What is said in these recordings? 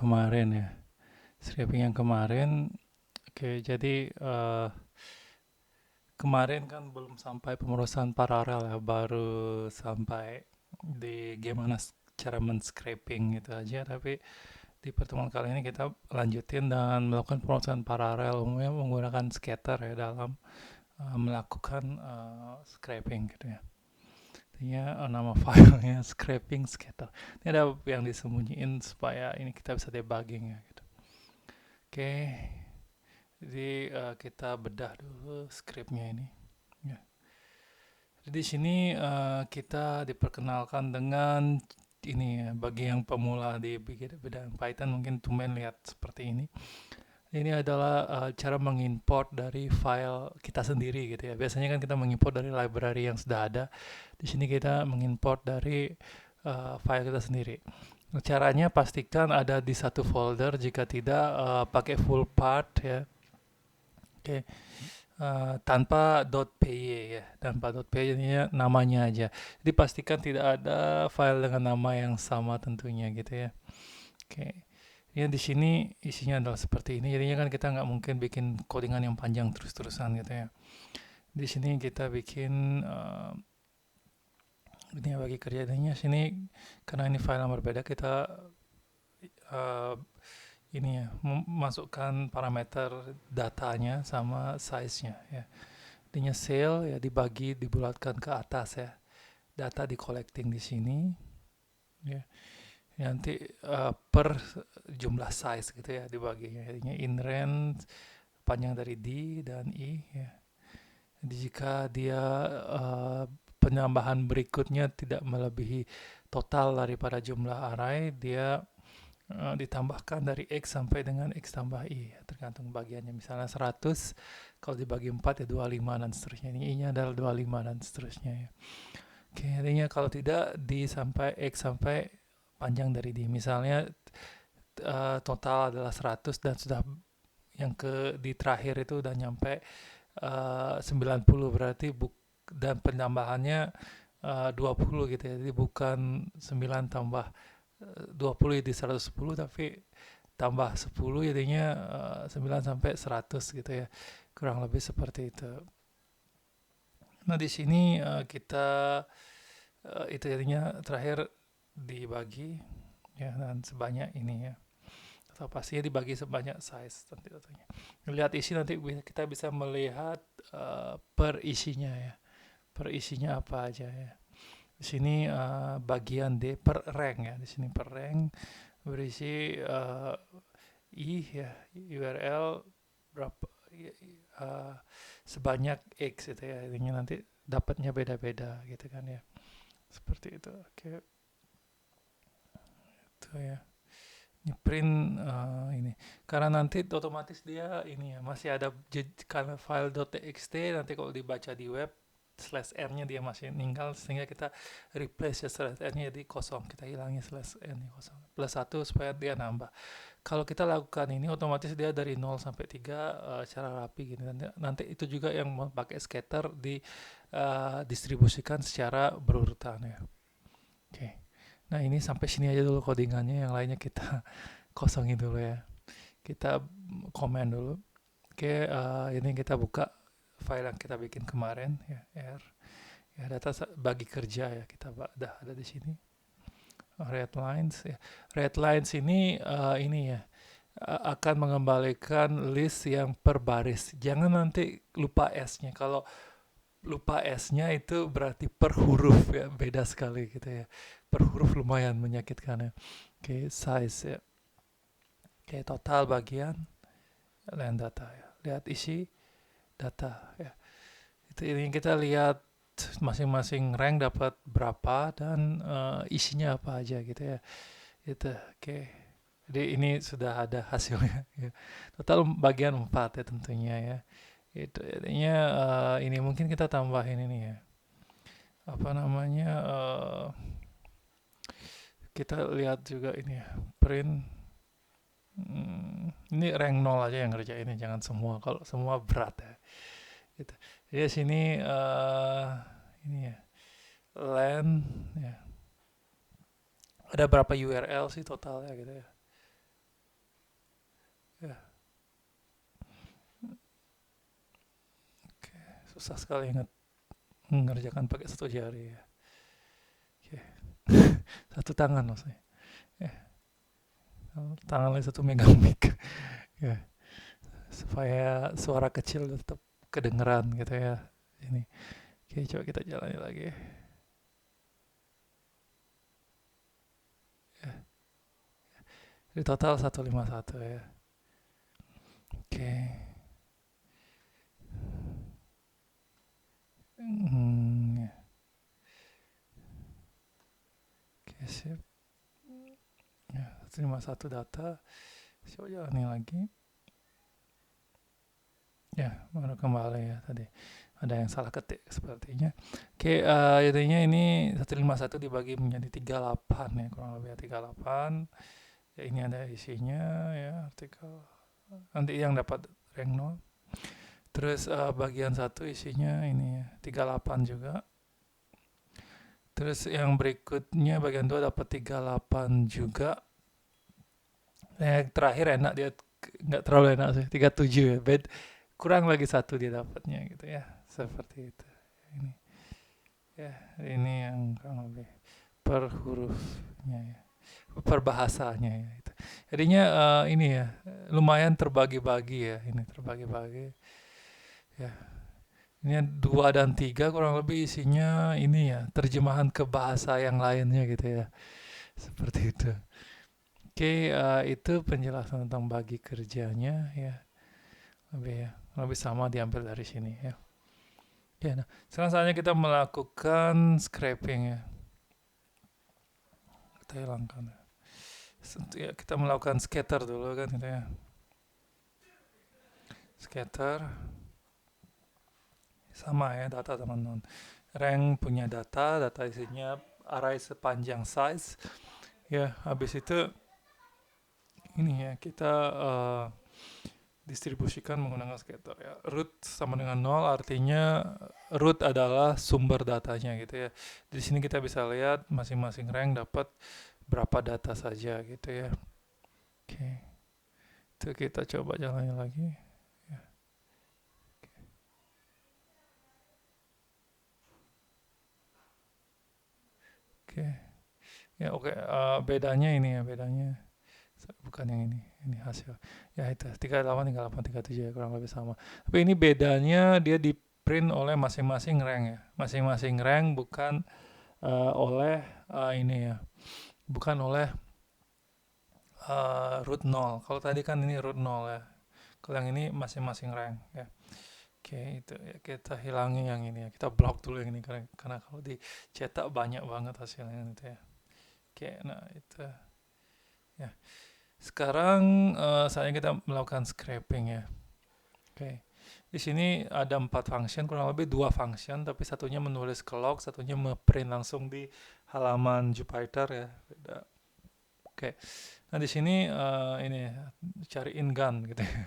kemarin ya. Scraping yang kemarin. Oke, jadi kemarin kan belum sampai pemrosesan paralel ya, baru sampai di gimana cara men-scraping gitu aja. Tapi di pertemuan kali ini kita lanjutin dan melakukan pemrosesan paralel umumnya menggunakan scatter ya dalam melakukan scraping gitu ya. Artinya nama filenya scraping scatter. Ini ada yang disembunyiin supaya ini kita bisa debugging ya gitu. Oke, jadi kita bedah dulu scriptnya ini. Ya. Jadi di sini kita diperkenalkan dengan ini ya, bagi yang pemula di bidang Python mungkin tumben lihat seperti ini. Ini adalah cara mengimport dari file kita sendiri gitu ya. Biasanya kan kita mengimport dari library yang sudah ada. Di sini kita mengimport dari file kita sendiri. Caranya pastikan ada di satu folder, jika tidak pakai full path ya. Oke, tanpa .py ya, tanpa .py jadinya namanya aja. Jadi pastikan tidak ada file dengan nama yang sama tentunya gitu ya. Oke, ya di sini isinya adalah seperti ini. Jadinya kan kita nggak mungkin bikin codingan yang panjang terus-terusan gitu ya. Di sini kita bikin ini ya, bagi kerjanya sini karena ini file yang berbeda kita uh, ini ya masukkan parameter datanya sama size-nya ya. Intinya cell ya dibagi dibulatkan ke atas ya. Data di collecting di sini ya. Nanti per jumlah size gitu ya dibaginya. Jadinya in range panjang dari D dan I ya. Jadi jika dia penambahan berikutnya tidak melebihi total daripada jumlah array, dia ditambahkan dari X sampai dengan X tambah I, tergantung bagiannya. Misalnya 100, kalau dibagi 4 ya 25 dan seterusnya. Ini I-nya adalah 25 dan seterusnya ya. Oke, artinya kalau tidak di sampai X sampai panjang dari D. Misalnya total adalah 100 dan sudah yang di terakhir itu udah nyampe 90, berarti dan penambahannya 20 gitu ya. Jadi bukan 9 tambah 20 jadi 110, tapi tambah 10 jadinya 9 sampai 100 gitu ya. Kurang lebih seperti itu. Nah, di sini kita itu jadinya terakhir dibagi ya, dan sebanyak ini ya. Atau pastinya dibagi sebanyak size nanti tentunya. Lihat isi nanti kita bisa melihat per isinya ya. Per isinya apa aja ya. Di sini bagian D per rank ya. Di sini per rank berisi I ya, URL berapa sebanyak X gitu ya. Ini nanti dapatnya beda-beda gitu kan ya. Seperti itu. Oke. Itu ya. Ini print ini. Karena nanti otomatis dia ini ya masih ada karena file .txt, nanti kalau dibaca di web slash r-nya dia masih ninggal, sehingga kita replace ya slash r-nya jadi kosong, kita hilangin slash r-nya kosong plus 1 supaya dia nambah. Kalau kita lakukan ini otomatis dia dari 0 sampai 3 secara rapi gitu. Nanti itu juga yang pakai scatter di distribusikan secara berurutan ya. Oke. Nah, ini sampai sini aja dulu codingannya, yang lainnya kita kosongin dulu ya. Kita komen dulu. Oke, ini kita buka file yang kita bikin kemarin ya, R. Ya, data bagi kerja ya, kita udah ada di sini. Red lines ya. Red lines ini ya akan mengembalikan list yang per baris. Jangan nanti lupa S-nya. Kalau lupa S-nya itu berarti per huruf ya, beda sekali gitu ya. Per huruf lumayan menyakitkan ya. Oke, size ya. Oke, total bagian line data ya. Lihat isi data ya. Itu ini kita lihat masing-masing rank dapat berapa dan isinya apa aja gitu ya. Itu oke. Jadi ini sudah ada hasilnya ya. Total bagian 4 ya tentunya ya. Itu jadinya ini mungkin kita tambahin ini ya. Apa namanya? Kita lihat juga ini ya. Print ini rank 0 aja yang ngerjain ini, jangan semua. Kalau semua berat ya. Gitu. Jadi sini ini ya. Land ya. Ada berapa URL sih totalnya gitu ya. susah sekali mengerjakan pakai satu jari ya. Oke. Satu tangan maksudnya. Ya, tangan lagi satu megang mic. Ya, supaya suara kecil tetap kedengeran gitu ya. Ini. Oke, coba kita jalani lagi. Ya. Di total 151 ya. Oke. Ya. Oke, sip. Ya, 151 data. Coba jalani lagi. Ya, baru kembali ya tadi. Ada yang salah ketik sepertinya. Oke, intinya ini 151 dibagi menjadi 38 ya, kurang lebih 38. Ya, ini ada isinya ya, artikel. Nanti yang dapat rank 0. Terus bagian 1 isinya ini ya, 38 juga. Terus yang berikutnya bagian 2 dapat 38 juga. Yang terakhir enak dia, nggak terlalu enak sih, 37 ya. Kurang lagi 1 dia dapatnya gitu ya. Seperti itu. Ini ya, ini yang kurang lebih per hurufnya ya. Per bahasanya ya itu. Jadinya ini ya, lumayan terbagi-bagi ya, ini terbagi-bagi. Ya. Ini 2 dan 3 kurang lebih isinya ini ya, terjemahan ke bahasa yang lainnya gitu ya. Seperti itu. Oke, itu penjelasan tentang bagi kerjanya ya. Lebih sama diambil dari sini ya. Oke, nah sekarang saatnya kita melakukan scraping ya. Kita hilangkan ya. Kita melakukan scatter dulu kan gitu ya. Scatter sama ya, data teman-teman. Rank punya data isinya array sepanjang size ya. Habis itu ini ya, kita distribusikan menggunakan scatter ya. Root sama dengan 0 artinya root adalah sumber datanya gitu ya. Di sini kita bisa lihat masing-masing rank dapat berapa data saja gitu ya. Oke. Itu kita coba jalani lagi. Ya. Oke. Ya oke, bedanya ini ya, bedanya bukan yang ini hasil ya, itu 38 37 ya, kurang lebih sama, tapi ini bedanya dia di print oleh masing-masing rank ya, masing-masing rank bukan oleh ini ya, bukan oleh root 0. Kalau tadi kan ini root 0 ya, kalau yang ini masing-masing rank ya. Oke, itu ya, kita hilangi yang ini ya, kita blok dulu yang ini karena kalau dicetak banyak banget hasilnya itu ya. Oke, nah itu ya. Sekarang saatnya kita melakukan scraping ya. Oke. Di sini ada 4 function, kurang lebih 2 function, tapi satunya menulis ke log, satunya print langsung di halaman Jupyter ya. Beda. Oke. Nah, di sini ini cari in gun gitu ya.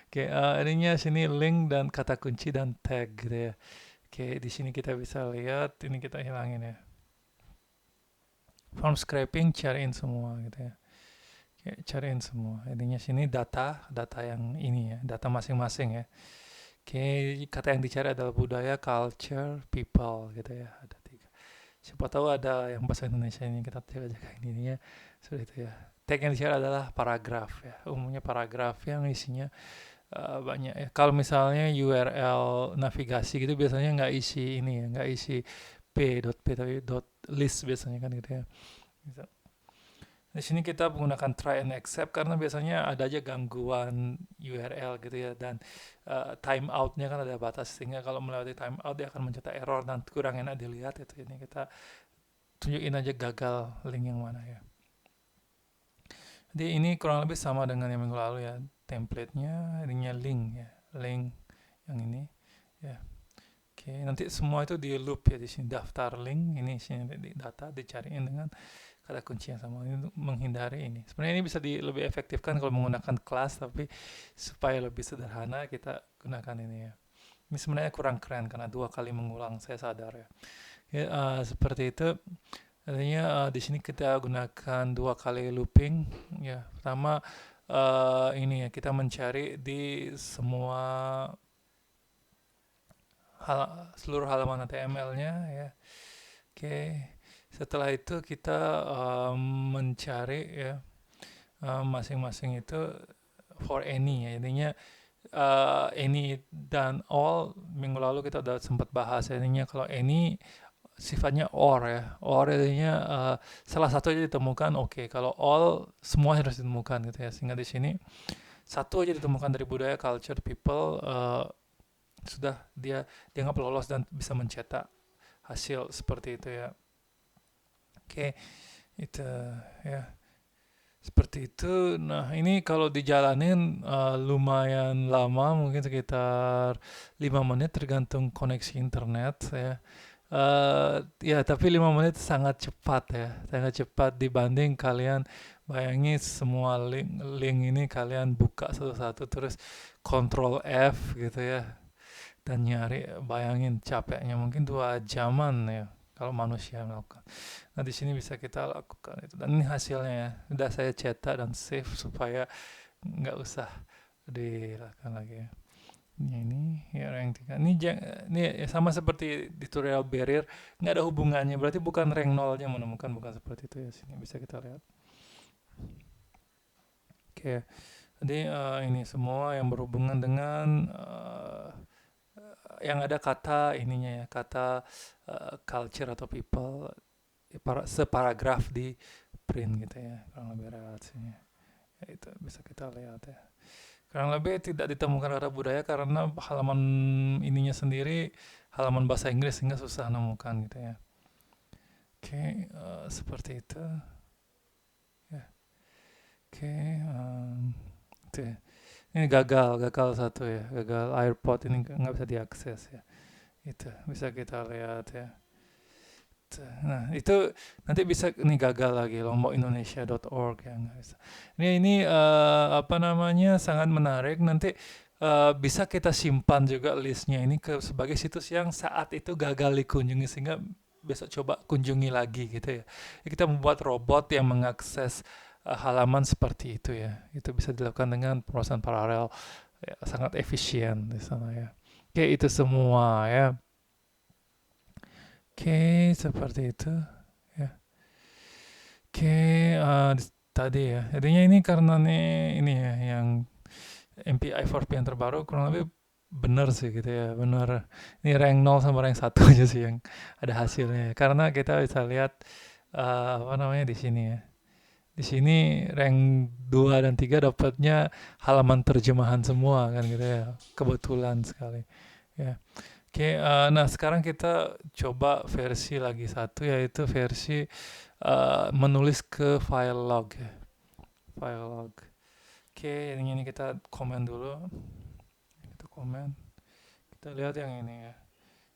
Oke, ininya sini link dan kata kunci dan tag gitu ya. Oke, di sini kita bisa lihat, ini kita hilangin ya. Form scraping cariin semua gitu ya. Oke, cariin semua. Intinya sini data yang ini ya, data masing-masing ya. Oke, kata yang dicari adalah budaya, culture, people gitu ya. Ada 3. Siapa tahu ada yang bahasa Indonesia ini, kita jaga-jaga ini ya. Seperti itu ya. Tag yang dicari adalah paragraf ya. Umumnya paragraf yang isinya banyak ya. Kalau misalnya URL navigasi gitu biasanya nggak isi ini ya, nggak isi p.p tapi .list biasanya kan gitu ya. Gitu. Di sini kita menggunakan try and accept karena biasanya ada aja gangguan URL gitu ya, dan time outnya kan ada batas, sehingga kalau melewati time out dia akan mencetak error dan kurang enak dilihat itu. Ini kita tunjukin aja gagal link yang mana ya. Jadi ini kurang lebih sama dengan yang minggu lalu ya, template-nya ininya link ya, link yang ini ya. Oke, nanti semua itu di loop ya, di sini daftar link, ini isinya data dicariin dengan kata kunci yang sama, ini untuk menghindari ini. Sebenarnya ini bisa lebih efektifkan kalau menggunakan kelas, tapi supaya lebih sederhana kita gunakan ini ya. Ini sebenarnya kurang keren karena 2 kali mengulang, saya sadar ya. Ya, seperti itu. Artinya di sini kita gunakan 2 kali looping ya. Pertama ini ya, kita mencari di semua seluruh halaman HTML-nya ya. Oke, setelah itu kita mencari ya masing-masing itu for any ya. Intinya any dan all minggu lalu kita udah sempat bahas ya. Intinya kalau any sifatnya or ya. Or intinya salah satu aja ditemukan oke. Kalau all semua harus ditemukan gitu ya. Sehingga di sini satu aja ditemukan dari budaya, culture, people, sudah dia dianggap lolos dan bisa mencetak hasil seperti itu ya. Oke, itu ya seperti itu. Nah, ini kalau dijalanin lumayan lama, mungkin sekitar 5 menit tergantung koneksi internet ya. Ya, tapi 5 menit sangat cepat ya, sangat cepat dibanding kalian bayangin semua link ini kalian buka satu-satu terus Control F gitu ya dan nyari, bayangin capeknya mungkin 2 jaman ya kalau manusia melakukan. Nah, di sini bisa kita lakukan itu. Dan ini hasilnya ya. Udah saya cetak dan save supaya nggak usah dilakukan lagi ya. Ini ya rank 3. Ini ya sama seperti tutorial barrier, nggak ada hubungannya. Berarti bukan rank 0 yang menemukan, bukan seperti itu ya. Sini bisa kita lihat. Oke. Jadi ini semua yang berhubungan dengan yang ada kata ininya ya, kata culture atau people separagraf di print gitu ya, kurang lebih relasinya. Ya, itu bisa kita lihat ya. Kurang lebih tidak ditemukan kata budaya karena halaman ininya sendiri halaman bahasa Inggris sehingga susah nemukan gitu ya. Oke, seperti itu. Ya. Oke, itu ya. Ini gagal satu ya, gagal AirPod ini nggak bisa diakses ya. Itu bisa kita lihat ya. Nah, itu nanti bisa nih gagal lagi lombok-indonesia.org ya nggak bisa. Ini apa namanya sangat menarik. Nanti bisa kita simpan juga listnya ini sebagai situs yang saat itu gagal dikunjungi sehingga besok coba kunjungi lagi gitu ya. Kita membuat robot yang mengakses halaman seperti itu ya. Itu bisa dilakukan dengan pemrosesan paralel ya, sangat efisien di sana ya. Oke, itu semua ya. Oke, seperti itu ya. Oke, tadi ya. Jadinya ini karena nih ini ya yang MPI 4P yang terbaru kurang lebih benar sih gitu ya, benar. Ini rank 0 sama rank 1 aja sih yang ada hasilnya. Karena kita bisa lihat apa namanya di sini ya. Di sini rank 2 dan 3 dapatnya halaman terjemahan semua kan gitu ya. Kebetulan sekali. Ya. Oke, nah sekarang kita coba versi lagi satu yaitu versi menulis ke file log ya. File log. Oke, ini kita komen dulu. Kita komen. Kita lihat yang ini ya.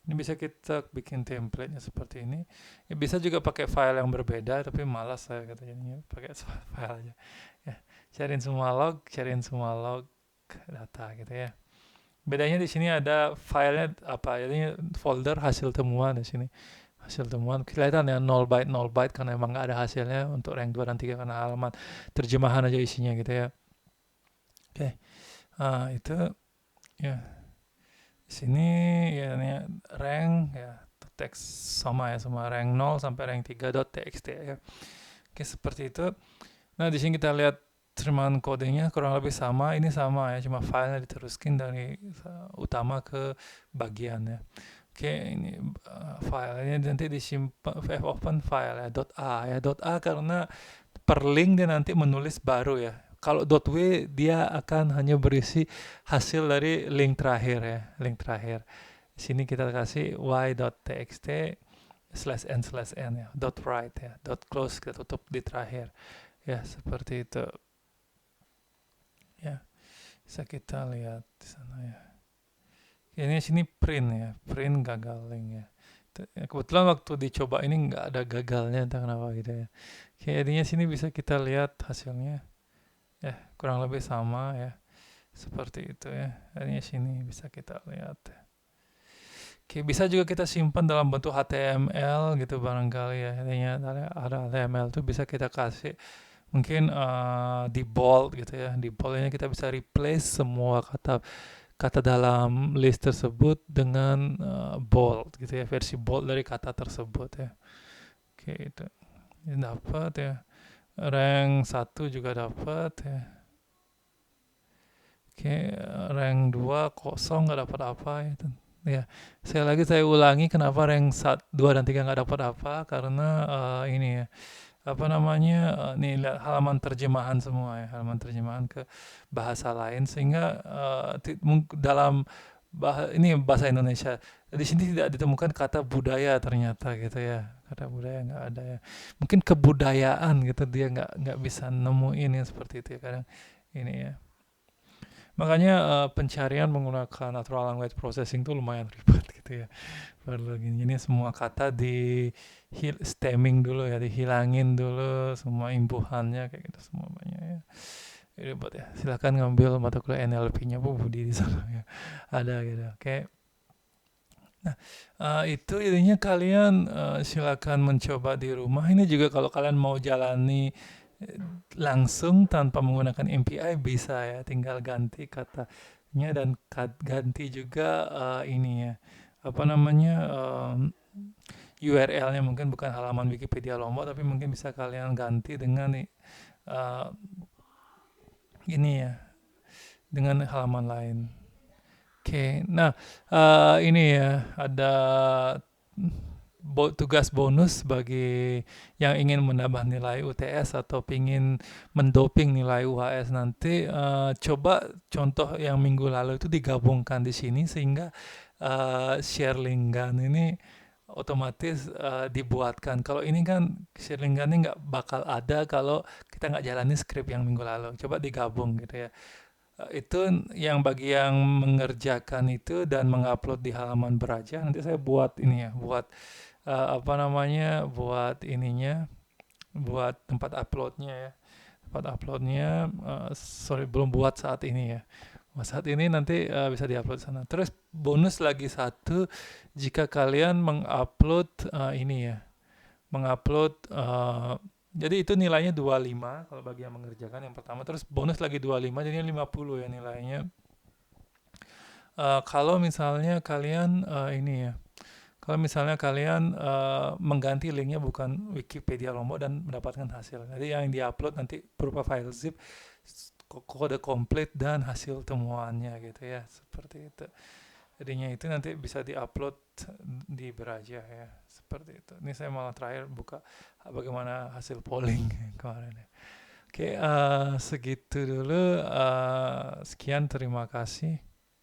Ini bisa kita bikin template-nya seperti ini. Ya, bisa juga pakai file yang berbeda, tapi malas saya kata jadinya pakai file aja. Ya, cariin semua log data gitu ya. Bedanya di sini ada filenya apa? Jadi folder hasil temuan di sini. Hasil temuan kelihatan ya 0 byte karena emang nggak ada hasilnya untuk rank 2 dan 3 karena halaman terjemahan aja isinya gitu ya. Oke. Itu ya. Di sini ya ini rank ya teks sama ya semua rank 0 sampai rank 3.txt ya. Oke, seperti itu. Nah, di sini kita lihat terjemahan kodenya kurang lebih sama. Ini sama ya, cuma filenya diteruskan dari utama ke bagian ya. Oke, ini filenya nanti disimpan open file ya .a ya .a karena per link dia nanti menulis baru ya. Kalau .w dia akan hanya berisi hasil dari link terakhir ya, link terakhir. Di sini kita kasih y.txt /n ya, .write ya, .close kita tutup di terakhir. Ya, seperti itu. Ya, bisa kita lihat di sana ya. Ini sini print ya, print gagal link ya. Kebetulan waktu dicoba ini nggak ada gagalnya, entah kenapa gitu ya. Kayaknya sini bisa kita lihat hasilnya. Ya, kurang lebih sama ya. Seperti itu ya. Ini sini bisa kita lihat. Oke, bisa juga kita simpan dalam bentuk HTML gitu barangkali ya. Intinya ada HTML itu bisa kita kasih mungkin di bold gitu ya. Di bold ini kita bisa replace semua kata kata dalam list tersebut dengan bold gitu ya, versi bold dari kata tersebut ya. Oke, itu dapat ya. Rank 1 juga dapat ya. Oke, rank 2 kosong nggak dapat apa ya. Ya, saya ulangi kenapa rank 2 dan 3 nggak dapat apa, karena ini ya, apa namanya, nih lihat halaman terjemahan semua ya, halaman terjemahan ke bahasa lain, sehingga dalam ini bahasa Indonesia di sini tidak ditemukan kata budaya ternyata gitu ya, kata budaya nggak ada ya, mungkin kebudayaan gitu dia nggak bisa nemuin ya, seperti itu ya kadang ini ya. Makanya pencarian menggunakan natural language processing itu lumayan ribet gitu ya. Perlu gini, ini semua kata di stemming dulu ya, dihilangin dulu semua imbuhannya kayak gitu semua banyak ya. Ribet ya. Silakan ngambil mata kuliah NLP-nya Bu Budi di sana ya. Ada gitu. Oke. Nah, itu intinya kalian silakan mencoba di rumah. Ini juga kalau kalian mau jalani eh, langsung tanpa menggunakan MPI bisa ya, tinggal ganti katanya dan ganti juga ini ya, apa namanya, URL-nya mungkin bukan halaman Wikipedia Lombok, tapi mungkin bisa kalian ganti dengan uh, ini ya, dengan halaman lain. Oke, nah ini ya ada tugas bonus bagi yang ingin menambah nilai UTS atau ingin mendoping nilai UHS nanti, coba contoh yang minggu lalu itu digabungkan di sini sehingga share linggan ini otomatis dibuatkan. Kalau ini kan share linggannya nggak bakal ada kalau kita nggak jalani skrip yang minggu lalu. Coba digabung gitu ya. Itu yang bagi yang mengerjakan itu dan mengupload di halaman Beraja, nanti saya buat ini ya, buat apa namanya, buat ininya, buat tempat uploadnya ya. Tempat uploadnya, sorry belum buat saat ini ya. Saat ini nanti bisa diupload sana. Terus bonus lagi satu, jika kalian mengupload ini ya, mengupload jadi itu nilainya 25 kalau bagi yang mengerjakan yang pertama, terus bonus lagi 25 jadinya 50 ya nilainya. Kalau misalnya kalian ini ya, kalau misalnya kalian mengganti linknya bukan Wikipedia Lombok dan mendapatkan hasil. Jadi yang diupload nanti berupa file zip, kode komplit dan hasil temuannya gitu ya, seperti itu. Jadinya itu nanti bisa diupload di Beraja ya, seperti itu. Ini saya malah terakhir buka bagaimana hasil polling kemarin ya. Oke, segitu dulu. Sekian, terima kasih.